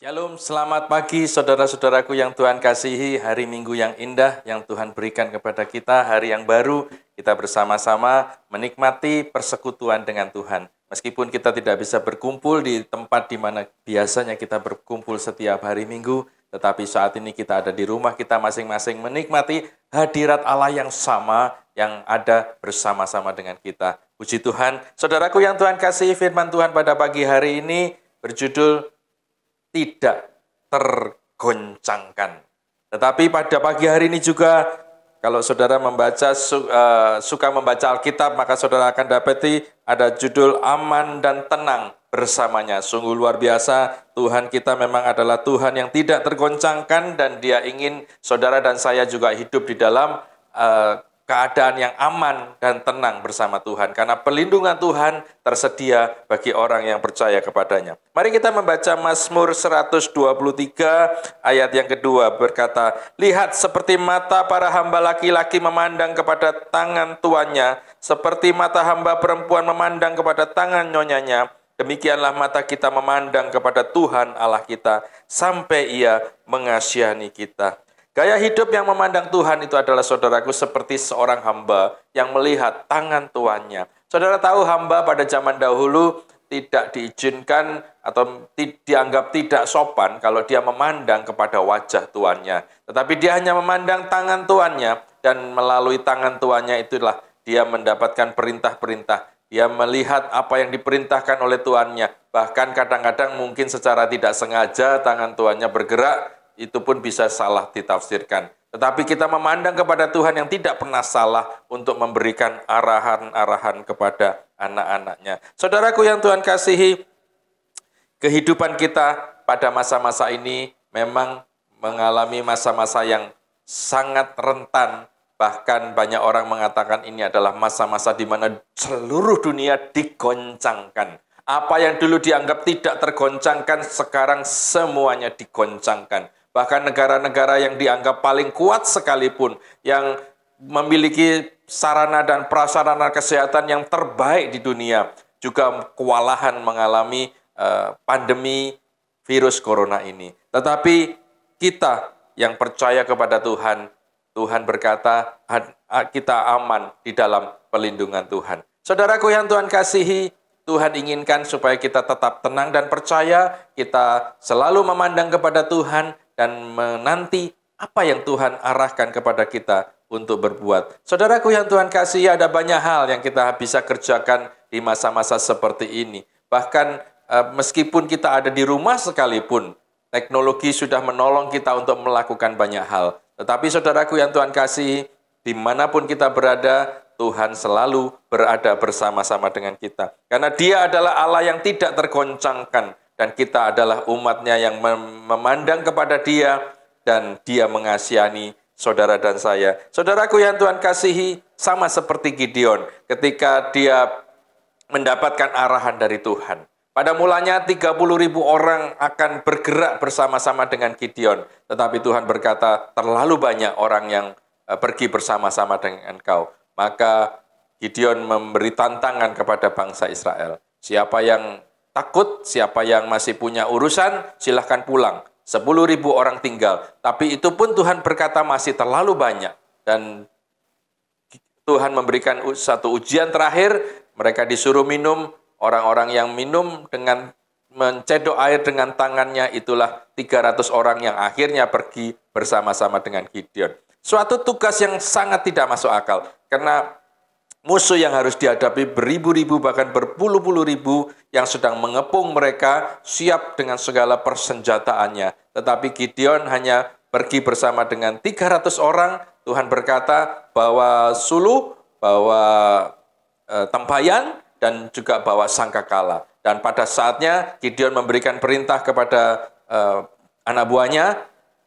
Shalom, selamat pagi saudara-saudaraku yang Tuhan kasihi. Hari Minggu yang indah yang Tuhan berikan kepada kita, hari yang baru, kita bersama-sama menikmati persekutuan dengan Tuhan. Meskipun kita tidak bisa berkumpul di tempat di mana biasanya kita berkumpul setiap hari Minggu, tetapi saat ini kita ada di rumah kita masing-masing menikmati hadirat Allah yang sama yang ada bersama-sama dengan kita. Puji Tuhan. Saudaraku yang Tuhan kasihi, firman Tuhan pada pagi hari ini berjudul tidak tergoncangkan. Tetapi pada pagi hari ini juga, kalau saudara suka membaca Alkitab, maka saudara akan dapati ada judul aman dan tenang bersamanya. Sungguh luar biasa, Tuhan kita memang adalah Tuhan yang tidak tergoncangkan, dan Dia ingin saudara dan saya juga hidup di dalam keadaan yang aman dan tenang bersama Tuhan. Karena perlindungan Tuhan tersedia bagi orang yang percaya kepadanya. Mari kita membaca Mazmur 123 ayat yang kedua berkata, lihat seperti mata para hamba laki-laki memandang kepada tangan tuannya, seperti mata hamba perempuan memandang kepada tangan nyonyanya, demikianlah mata kita memandang kepada Tuhan Allah kita, sampai Ia mengasihani kita. Gaya hidup yang memandang Tuhan itu adalah, saudaraku, seperti seorang hamba yang melihat tangan tuannya. Saudara tahu hamba pada zaman dahulu tidak diizinkan atau dianggap tidak sopan kalau dia memandang kepada wajah tuannya. Tetapi dia hanya memandang tangan tuannya, dan melalui tangan tuannya itulah dia mendapatkan perintah-perintah. Dia melihat apa yang diperintahkan oleh tuannya. Bahkan kadang-kadang mungkin secara tidak sengaja tangan tuannya bergerak, itu pun bisa salah ditafsirkan. Tetapi kita memandang kepada Tuhan yang tidak pernah salah untuk memberikan arahan-arahan kepada anak-anaknya. Saudaraku yang Tuhan kasihi, kehidupan kita pada masa-masa ini memang mengalami masa-masa yang sangat rentan. Bahkan banyak orang mengatakan ini adalah masa-masa di mana seluruh dunia digoncangkan. Apa yang dulu dianggap tidak tergoncangkan, sekarang semuanya digoncangkan. Bahkan negara-negara yang dianggap paling kuat sekalipun, yang memiliki sarana dan prasarana kesehatan yang terbaik di dunia, juga kewalahan mengalami pandemi virus corona ini. Tetapi kita yang percaya kepada Tuhan, Tuhan berkata kita aman di dalam perlindungan Tuhan. Saudaraku yang Tuhan kasihi, Tuhan inginkan supaya kita tetap tenang dan percaya, kita selalu memandang kepada Tuhan dan menanti apa yang Tuhan arahkan kepada kita untuk berbuat. Saudaraku yang Tuhan kasihi, ada banyak hal yang kita bisa kerjakan di masa-masa seperti ini. Bahkan meskipun kita ada di rumah sekalipun, teknologi sudah menolong kita untuk melakukan banyak hal. Tetapi saudaraku yang Tuhan kasihi, dimanapun kita berada, Tuhan selalu berada bersama-sama dengan kita. Karena Dia adalah Allah yang tidak tergoncangkan, dan kita adalah umat-Nya yang memandang kepada Dia, dan Dia mengasihani saudara dan saya. Saudaraku yang Tuhan kasihi, sama seperti Gideon ketika dia mendapatkan arahan dari Tuhan. Pada mulanya 30.000 orang akan bergerak bersama-sama dengan Gideon. Tetapi Tuhan berkata, terlalu banyak orang yang pergi bersama-sama dengan engkau. Maka Gideon memberi tantangan kepada bangsa Israel. Siapa yang takut, siapa yang masih punya urusan, silahkan pulang. 10.000 orang tinggal. Tapi itu pun Tuhan berkata masih terlalu banyak. Dan Tuhan memberikan satu ujian terakhir, mereka disuruh minum. Orang-orang yang minum dengan mencedok air dengan tangannya, itulah 300 orang yang akhirnya pergi bersama-sama dengan Gideon. Suatu tugas yang sangat tidak masuk akal, karena musuh yang harus dihadapi beribu-ribu bahkan berpuluh-puluh ribu yang sedang mengepung mereka, siap dengan segala persenjataannya. Tetapi Gideon hanya pergi bersama dengan 300 orang. Tuhan berkata bawa suluh, bawa tempayan, dan juga bawa sangkakala. Dan pada saatnya Gideon memberikan perintah kepada anak buahnya,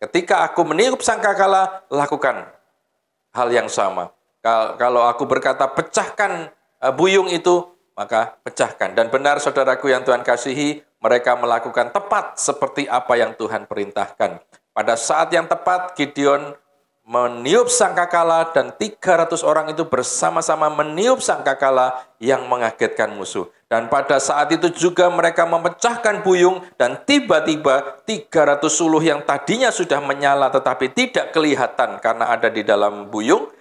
ketika aku meniup sangkakala, lakukan hal yang sama. Kalau aku berkata pecahkan buyung itu, maka pecahkan. Dan benar saudaraku yang Tuhan kasihi, mereka melakukan tepat seperti apa yang Tuhan perintahkan. Pada saat yang tepat, Gideon meniup sangkakala dan 300 orang itu bersama-sama meniup sangkakala yang mengagetkan musuh. Dan pada saat itu juga mereka memecahkan buyung dan tiba-tiba 300 suluh yang tadinya sudah menyala tetapi tidak kelihatan karena ada di dalam buyung,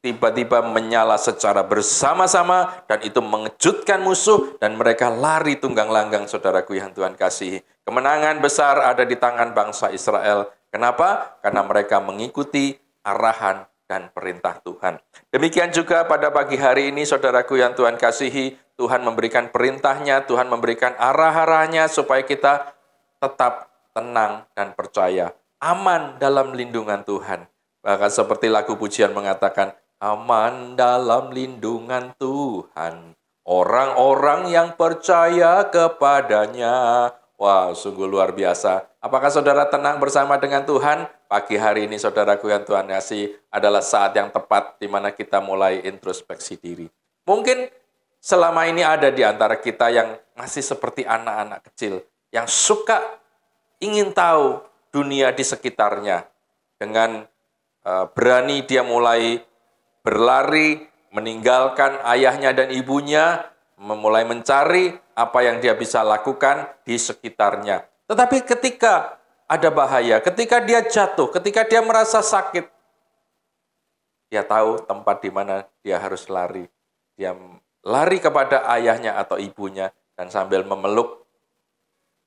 tiba-tiba menyala secara bersama-sama dan itu mengejutkan musuh dan mereka lari tunggang langgang, saudaraku yang Tuhan kasihi. Kemenangan besar ada di tangan bangsa Israel. Kenapa? Karena mereka mengikuti arahan dan perintah Tuhan. Demikian juga pada pagi hari ini, saudaraku yang Tuhan kasihi, Tuhan memberikan perintahnya, Tuhan memberikan arah-arahnya supaya kita tetap tenang dan percaya, aman dalam lindungan Tuhan. Bahkan seperti lagu pujian mengatakan, aman dalam lindungan Tuhan, orang-orang yang percaya kepadanya. Wow, sungguh luar biasa. Apakah saudara tenang bersama dengan Tuhan? Pagi hari ini, saudaraku yang Tuhan kasih, adalah saat yang tepat di mana kita mulai introspeksi diri. Mungkin selama ini ada di antara kita yang masih seperti anak-anak kecil, yang suka ingin tahu dunia di sekitarnya. Dengan berani dia mulai berlari, meninggalkan ayahnya dan ibunya, memulai mencari apa yang dia bisa lakukan di sekitarnya. Tetapi ketika ada bahaya, ketika dia jatuh, ketika dia merasa sakit, dia tahu tempat di mana dia harus lari. Dia lari kepada ayahnya atau ibunya dan sambil memeluk,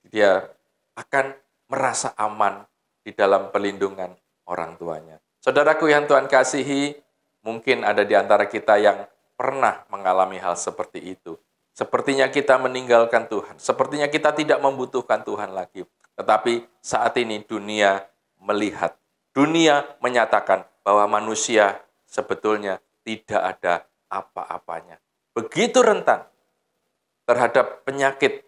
dia akan merasa aman di dalam pelindungan orang tuanya. Saudaraku yang Tuhan kasihi, mungkin ada di antara kita yang pernah mengalami hal seperti itu. Sepertinya kita meninggalkan Tuhan. Sepertinya kita tidak membutuhkan Tuhan lagi. Tetapi saat ini dunia melihat. Dunia menyatakan bahwa manusia sebetulnya tidak ada apa-apanya. Begitu rentan terhadap penyakit.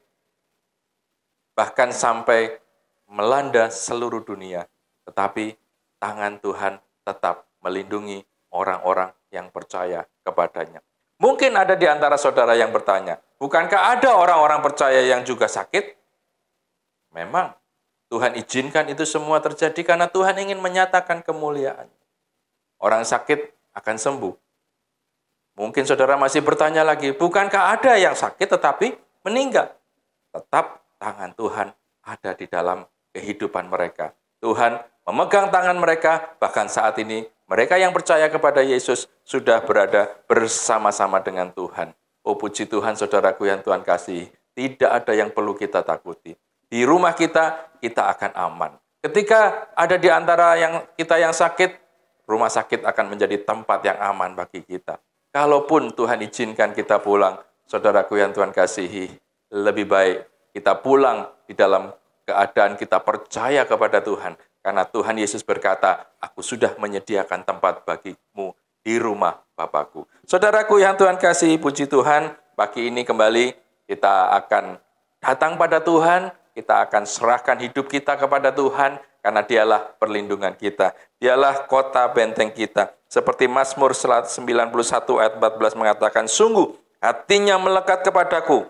Bahkan sampai melanda seluruh dunia. Tetapi tangan Tuhan tetap melindungi orang-orang yang percaya kepadanya. Mungkin ada di antara saudara yang bertanya, bukankah ada orang-orang percaya yang juga sakit? Memang, Tuhan izinkan itu semua terjadi karena Tuhan ingin menyatakan kemuliaan. Orang sakit akan sembuh. Mungkin saudara masih bertanya lagi, bukankah ada yang sakit tetapi meninggal? Tetap tangan Tuhan ada di dalam kehidupan mereka. Tuhan memegang tangan mereka, bahkan saat ini mereka yang percaya kepada Yesus sudah berada bersama-sama dengan Tuhan. Oh puji Tuhan, saudaraku yang Tuhan kasih, tidak ada yang perlu kita takuti. Di rumah kita akan aman. Ketika ada di antara kita yang sakit, rumah sakit akan menjadi tempat yang aman bagi kita. Kalaupun Tuhan izinkan kita pulang, saudaraku yang Tuhan kasihi, lebih baik kita pulang di dalam keadaan kita percaya kepada Tuhan. Karena Tuhan Yesus berkata, aku sudah menyediakan tempat bagimu di rumah Bapakku. Saudaraku yang Tuhan kasih, puji Tuhan, pagi ini kembali kita akan datang pada Tuhan, kita akan serahkan hidup kita kepada Tuhan, karena dialah perlindungan kita. Dialah kota benteng kita. Seperti Mazmur 91 ayat 14 mengatakan, sungguh hatinya melekat kepadaku,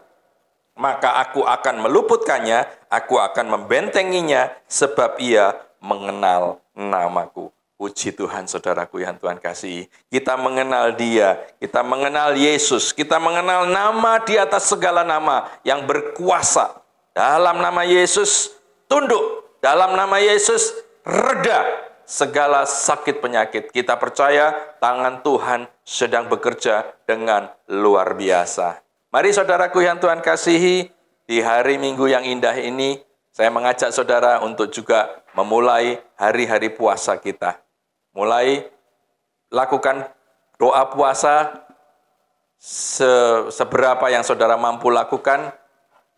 maka aku akan meluputkannya, aku akan membentenginya, sebab ia mengenal namaku. Puji Tuhan, saudaraku yang Tuhan kasih. Kita mengenal Dia, kita mengenal Yesus, kita mengenal nama di atas segala nama yang berkuasa. Dalam nama Yesus tunduk, dalam nama Yesus reda segala sakit penyakit. Kita percaya tangan Tuhan sedang bekerja dengan luar biasa. Mari saudaraku yang Tuhan kasihi, di hari Minggu yang indah ini, saya mengajak saudara untuk juga memulai hari-hari puasa kita. Mulai lakukan doa puasa seberapa yang saudara mampu lakukan.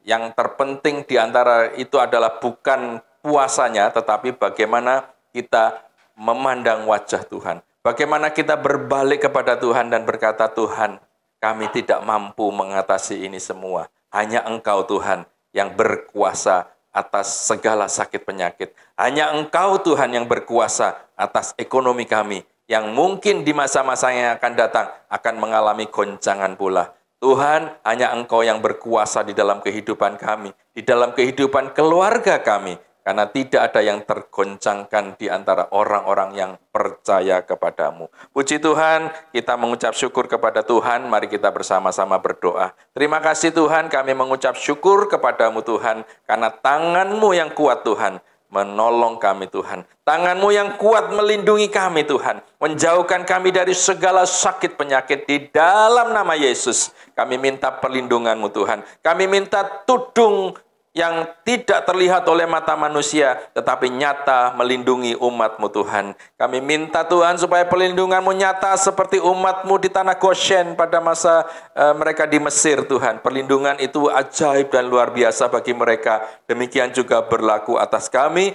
Yang terpenting di antara itu adalah bukan puasanya, tetapi bagaimana kita memandang wajah Tuhan. Bagaimana kita berbalik kepada Tuhan dan berkata, Tuhan, kami tidak mampu mengatasi ini semua. Hanya Engkau Tuhan yang berkuasa atas segala sakit penyakit. Hanya Engkau Tuhan yang berkuasa atas ekonomi kami, yang mungkin di masa-masa yang akan datang akan mengalami goncangan pula. Tuhan, hanya Engkau yang berkuasa di dalam kehidupan kami, di dalam kehidupan keluarga kami, karena tidak ada yang tergoncangkan di antara orang-orang yang percaya kepadamu. Puji Tuhan, kita mengucap syukur kepada Tuhan, mari kita bersama-sama berdoa. Terima kasih Tuhan, kami mengucap syukur kepadamu Tuhan, karena tangan-Mu yang kuat Tuhan, menolong kami Tuhan. Tangan-Mu yang kuat melindungi kami Tuhan. Menjauhkan kami dari segala sakit penyakit di dalam nama Yesus. Kami minta perlindungan-Mu Tuhan. Kami minta tudung yang tidak terlihat oleh mata manusia, tetapi nyata melindungi umat-Mu Tuhan. Kami minta Tuhan supaya perlindungan-Mu nyata seperti umat-Mu di tanah Goshen pada masa mereka di Mesir Tuhan. Perlindungan itu ajaib dan luar biasa bagi mereka. Demikian juga berlaku atas kami,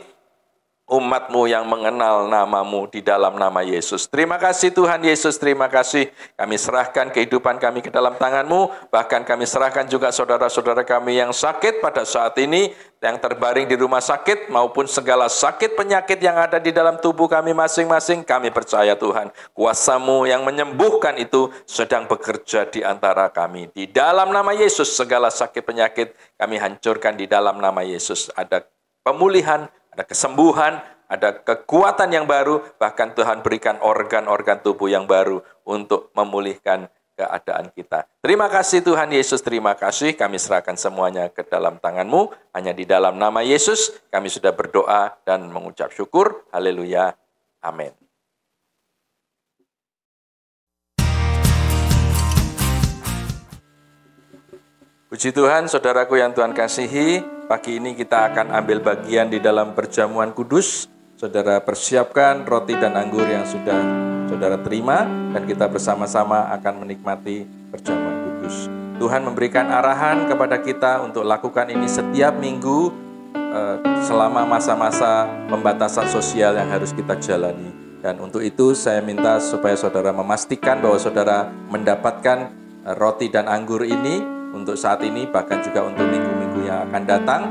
umat-Mu yang mengenal nama-Mu di dalam nama Yesus. Terima kasih Tuhan Yesus, terima kasih. Kami serahkan kehidupan kami ke dalam tangan-Mu, bahkan kami serahkan juga saudara-saudara kami yang sakit pada saat ini, yang terbaring di rumah sakit, maupun segala sakit penyakit yang ada di dalam tubuh kami masing-masing. Kami percaya Tuhan, kuasa-Mu yang menyembuhkan itu sedang bekerja di antara kami. Di dalam nama Yesus, segala sakit penyakit kami hancurkan di dalam nama Yesus. Ada pemulihan, ada kesembuhan, ada kekuatan yang baru, bahkan Tuhan berikan organ-organ tubuh yang baru untuk memulihkan keadaan kita. Terima kasih Tuhan Yesus, terima kasih. Kami serahkan semuanya ke dalam tangan-Mu. Hanya di dalam nama Yesus kami sudah berdoa dan mengucap syukur. Haleluya. Amin. Puji Tuhan, saudaraku yang Tuhan kasihi, pagi ini kita akan ambil bagian di dalam perjamuan kudus. Saudara persiapkan roti dan anggur yang sudah saudara terima, dan kita bersama-sama akan menikmati perjamuan kudus. Tuhan memberikan arahan kepada kita untuk lakukan ini setiap minggu selama masa-masa pembatasan sosial yang harus kita jalani. Dan untuk itu saya minta supaya saudara memastikan bahwa saudara mendapatkan roti dan anggur ini untuk saat ini, bahkan juga untuk minggu-minggu yang akan datang.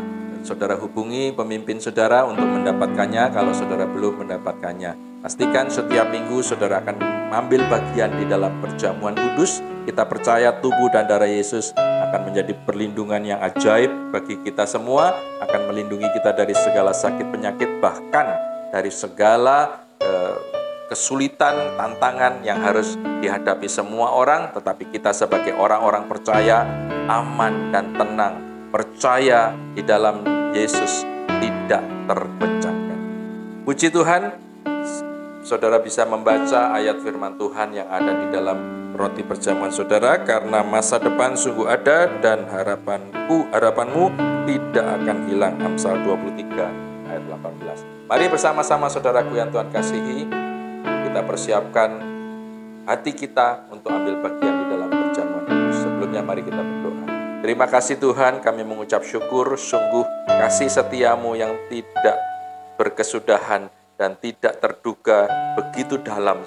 Saudara hubungi pemimpin saudara untuk mendapatkannya kalau saudara belum mendapatkannya. Pastikan setiap minggu saudara akan mengambil bagian di dalam perjamuan kudus. Kita percaya tubuh dan darah Yesus akan menjadi perlindungan yang ajaib bagi kita semua, akan melindungi kita dari segala sakit penyakit, bahkan dari segala kesulitan, tantangan yang harus dihadapi semua orang, tetapi kita sebagai orang-orang percaya, aman dan tenang, percaya di dalam Yesus, tidak tergoncangkan. Puji Tuhan, saudara bisa membaca ayat firman Tuhan yang ada di dalam roti perjamuan saudara, karena masa depan sungguh ada dan harapanmu tidak akan hilang. Amsal 23 ayat 18. Mari bersama-sama saudaraku yang Tuhan kasihi, kita persiapkan hati kita untuk ambil bagian di dalam perjamuan kudus. Sebelumnya mari kita berdoa. Terima kasih Tuhan, kami mengucap syukur, sungguh kasih setia-Mu yang tidak berkesudahan dan tidak terduga begitu dalam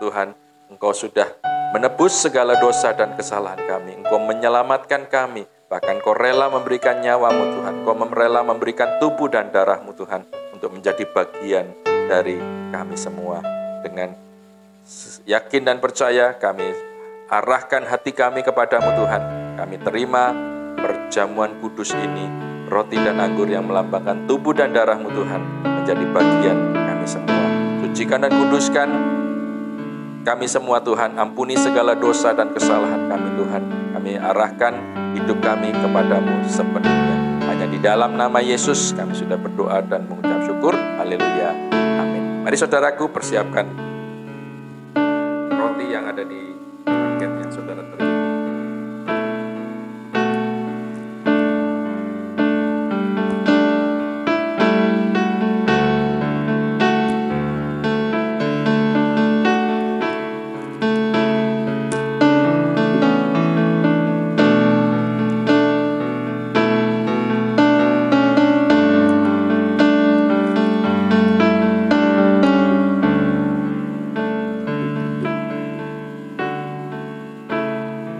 Tuhan. Engkau sudah menebus segala dosa dan kesalahan kami. Engkau menyelamatkan kami, bahkan Engkau rela memberikan nyawa-Mu Tuhan. Engkau rela memberikan tubuh dan darah-Mu Tuhan untuk menjadi bagian dari kami semua. Dengan yakin dan percaya kami arahkan hati kami kepadamu Tuhan. Kami terima perjamuan kudus ini, roti dan anggur yang melambangkan tubuh dan darah-Mu Tuhan, menjadi bagian kami semua. Sucikan dan kuduskan kami semua Tuhan. Ampuni segala dosa dan kesalahan kami Tuhan. Kami arahkan hidup kami kepadamu sepenuhnya. Hanya di dalam nama Yesus kami sudah berdoa dan mengucap syukur. Haleluya. Amin. Mari saudaraku persiapkan roti yang ada di paket yang saudara terima.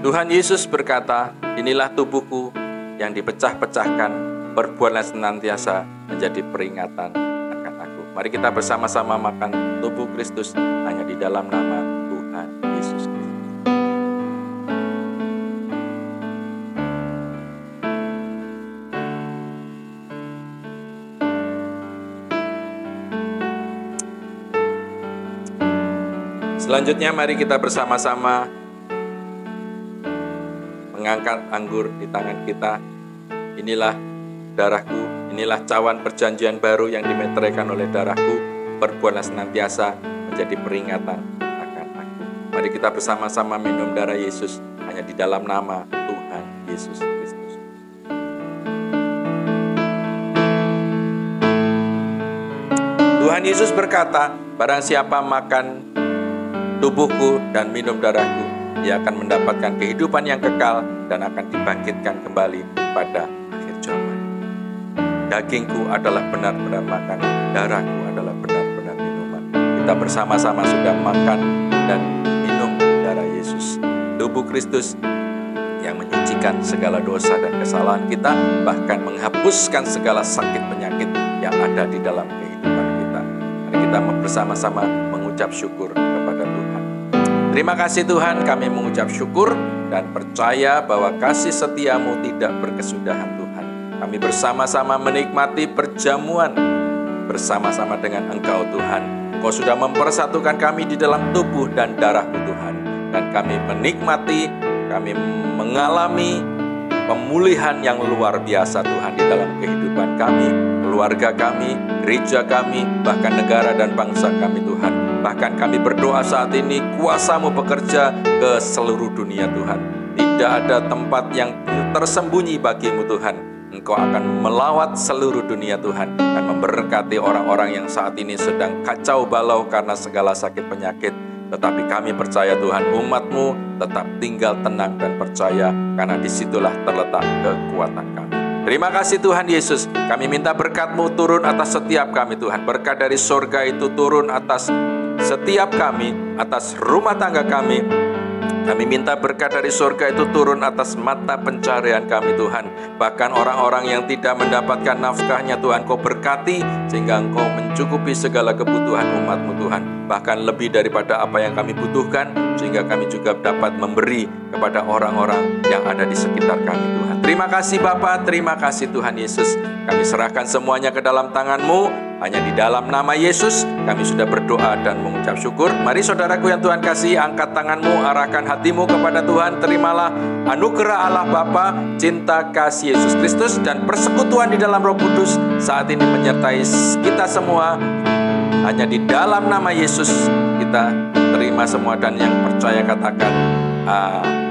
Tuhan Yesus berkata, inilah tubuhku yang dipecah-pecahkan, berbuatlah senantiasa menjadi peringatan akan aku. Mari kita bersama-sama makan tubuh Kristus hanya di dalam nama Tuhan Yesus Kristus. Selanjutnya mari kita bersama-sama mengangkat anggur di tangan kita. Inilah darahku, inilah cawan perjanjian baru yang dimeteraikan oleh darahku. Perbuatlah senantiasa menjadi peringatan akan aku. Mari kita bersama-sama minum darah Yesus hanya di dalam nama Tuhan Yesus Kristus. Tuhan Yesus berkata, barang siapa makan tubuhku dan minum darahku, ia akan mendapatkan kehidupan yang kekal dan akan dibangkitkan kembali pada akhir zaman. Dagingku adalah benar-benar makanan, darahku adalah benar-benar minuman. Kita bersama-sama sudah makan dan minum darah Yesus. Tubuh Kristus yang menyucikan segala dosa dan kesalahan kita, bahkan menghapuskan segala sakit penyakit yang ada di dalam kehidupan kita. Mari kita bersama-sama mengucap syukur kepada Tuhan. Terima kasih Tuhan, kami mengucap syukur dan percaya bahwa kasih setiamu tidak berkesudahan Tuhan. Kami bersama-sama menikmati perjamuan bersama-sama dengan Engkau Tuhan. Engkau sudah mempersatukan kami di dalam tubuh dan darah-Mu Tuhan. Dan kami menikmati, kami mengalami pemulihan yang luar biasa Tuhan di dalam kehidupan kami, keluarga kami, gereja kami, bahkan negara dan bangsa kami Tuhan. Bahkan kami berdoa saat ini, kuasa-Mu bekerja ke seluruh dunia Tuhan. Tidak ada tempat yang tersembunyi bagi-Mu Tuhan. Engkau akan melawat seluruh dunia Tuhan dan memberkati orang-orang yang saat ini sedang kacau balau karena segala sakit penyakit. Tetapi kami percaya Tuhan, umat-Mu tetap tinggal tenang dan percaya, karena disitulah terletak kekuatan kami. Terima kasih Tuhan Yesus, kami minta berkat-Mu turun atas setiap kami Tuhan. Berkat dari sorga itu turun atas setiap kami, atas rumah tangga kami. Kami minta berkat dari surga itu turun atas mata pencarian kami Tuhan. Bahkan orang-orang yang tidak mendapatkan nafkahnya Tuhan, Kau berkati sehingga Engkau mencukupi segala kebutuhan umat-Mu Tuhan. Bahkan lebih daripada apa yang kami butuhkan, sehingga kami juga dapat memberi kepada orang-orang yang ada di sekitar kami Tuhan. Terima kasih Bapa, terima kasih Tuhan Yesus. Kami serahkan semuanya ke dalam tangan-Mu. Hanya di dalam nama Yesus kami sudah berdoa dan mengucap syukur. Mari saudaraku yang Tuhan kasih, angkat tanganmu, arahkan hatimu kepada Tuhan. Terimalah anugerah Allah Bapa, cinta kasih Yesus Kristus, dan persekutuan di dalam Roh Kudus saat ini menyertai kita semua. Hanya di dalam nama Yesus kita terima semua, dan yang percaya katakan amin.